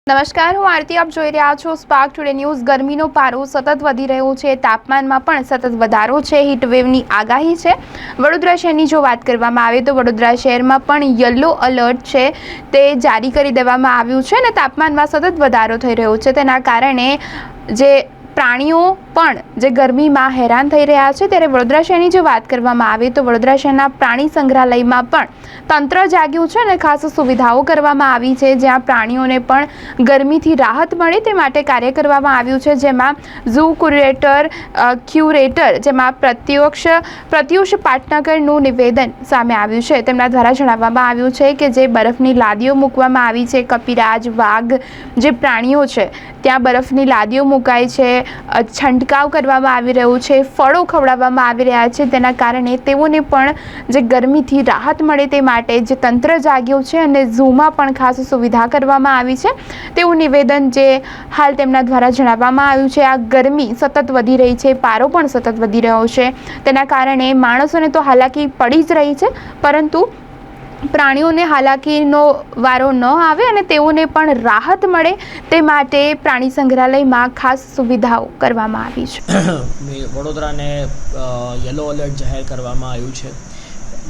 નમસ્કાર, હું આરતી. આપ જોઈ રહ્યા છો સ્પાર્ક ટુડે ન્યૂઝ. ગરમીનો પારો સતત વધી રહ્યો છે. તાપમાનમાં પણ સતત વધારો છે. હીટવેવની આગાહી છે. વડોદરા શહેરની જો વાત કરવામાં આવે તો વડોદરા શહેરમાં પણ યલો એલર્ટ છે તે જારી કરી દેવામાં આવ્યું છે અને તાપમાનમાં સતત વધારો થઈ રહ્યો છે. તેના કારણે જે પ્રાણીઓ પણ જે ગરમીમાં હેરાન થઈ રહ્યા છે, ત્યારે વડોદરા શહેરની જો વાત કરવામાં આવે તો વડોદરા શહેરના પ્રાણી સંગ્રહાલયમાં પણ તંત્ર જાગ્યું છે અને ખાસ સુવિધાઓ કરવામાં આવી છે, જ્યાં પ્રાણીઓને પણ ગરમીથી રાહત મળે તે માટે કાર્ય કરવામાં આવ્યું છે, જેમાં ઝૂ ક્યુરેટર જેમાં પ્રત્યુષ પાટનગરનું નિવેદન સામે આવ્યું છે. તેમના દ્વારા જણાવવામાં આવ્યું છે કે જે બરફની લાદીઓ મૂકવામાં આવી છે, કપિરાજ, વાઘ જે પ્રાણીઓ છે ત્યાં બરફની લાદીઓ મુકાય છે, છંટકાવ કરવામાં આવી રહ્યું છે, ફળો ખવડાવવામાં આવી રહ્યા છે. તેના કારણે તેઓને પણ જે ગરમીથી રાહત મળે તે માટે જે તંત્ર જાગ્યું છે અને ઝૂમાં પણ ખાસ સુવિધા કરવામાં આવી છે તેવું નિવેદન જે હાલ તેમના દ્વારા જણાવવામાં આવ્યું છે. આ ગરમી સતત વધી રહી છે, પારો પણ સતત વધી રહ્યો છે. તેના કારણે માણસોને તો હાલાકી પડી જ રહી છે, પરંતુ પ્રાણીઓને હાલાકીનો વારો ન આવે અને તેઓને પણ રાહત મળે તે માટે પ્રાણી સંગ્રહાલયમાં ખાસ સુવિધાઓ કરવામાં આવી છે. વડોદરાને યલો એલર્ટ જાહેર કરવામાં આવ્યું છે.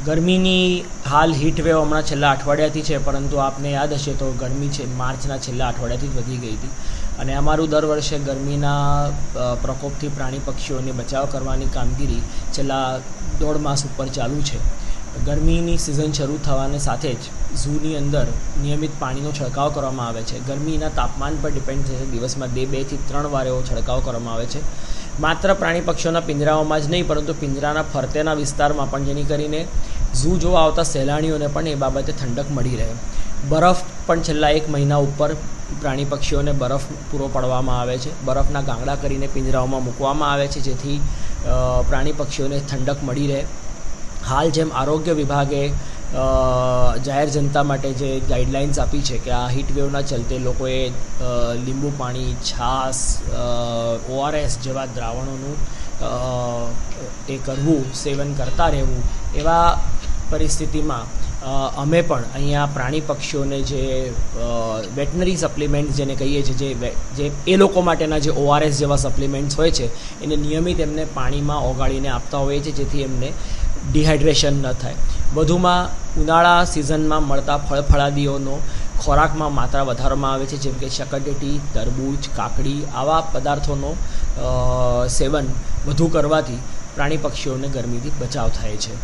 ગરમીની હાલ હીટવેવ હમણાં છેલ્લા અઠવાડિયાથી છે, પરંતુ આપને યાદ હશે તો ગરમી છે માર્ચના છેલ્લા અઠવાડિયાથી જ વધી ગઈ હતી અને અમારું દર વર્ષે ગરમીના પ્રકોપથી પ્રાણી પક્ષીઓને બચાવ કરવાની કામગીરી છેલ્લા 1.5 માસ ઉપર ચાલુ છે. ગરમીની સિઝન શરૂ થવાને સાથે જ ઝૂની અંદર નિયમિત પાણીનો છંટકાવ કરવામાં આવે છે. ગરમીના તાપમાન પર ડિપેન્ડ છે. દિવસમાં 2 થી 3 વાર એવો છંટકાવ કરવામાં આવે છે. માત્ર પ્રાણી પક્ષીઓના પિંજરાઓમાં જ નહીં, પરંતુ પિંજરાના ફરતેના વિસ્તારમાં પણ, જેની કરીને ઝૂ જોવા આવતા સહેલાણીઓને પણ એ બાબતે ઠંડક મળી રહે. બરફ પણ છેલ્લા 1 મહિના ઉપર પ્રાણી પક્ષીઓને બરફ પૂરો પાડવામાં આવે છે. બરફના ગાંગડા કરીને પિંજરાઓમાં મૂકવામાં આવે છે, જેથી પ્રાણી પક્ષીઓને ઠંડક મળી રહે. હાલ જેમ આરોગ્ય વિભાગે જાહેર જનતા માટે જે ગાઈડલાઇન્સ આપી છે કે આ હીટવેવના ચલતે લોકોએ લીંબુ પાણી, છાશ, ORS જેવા દ્રાવણોનું એ કરવું, સેવન કરતા રહેવું, એવા પરિસ્થિતિમાં અમે પણ અહીંયા પ્રાણી પક્ષીઓને જે વેટનરી સપ્લિમેન્ટ્સ જેને કહીએ છીએ, જે એ લોકો માટેના જે ORS જેવા સપ્લિમેન્ટ્સ હોય છે, એને નિયમિત એમને પાણીમાં ઓગાળીને આપતા હોઈએ છીએ, જેથી એમને ડિહાઇડ્રેશન ન થાય. વધુમાં ઉનાળા સિઝનમાં મળતા ફળફળાદીઓનો ખોરાકમાં માત્રા વધારવામાં આવે છે, જેમ કે શકરટેટી, તરબૂચ, કાકડી, આવા પદાર્થોનો સેવન વધુ કરવાથી પ્રાણી પક્ષીઓને ગરમીથી બચાવ થાય છે.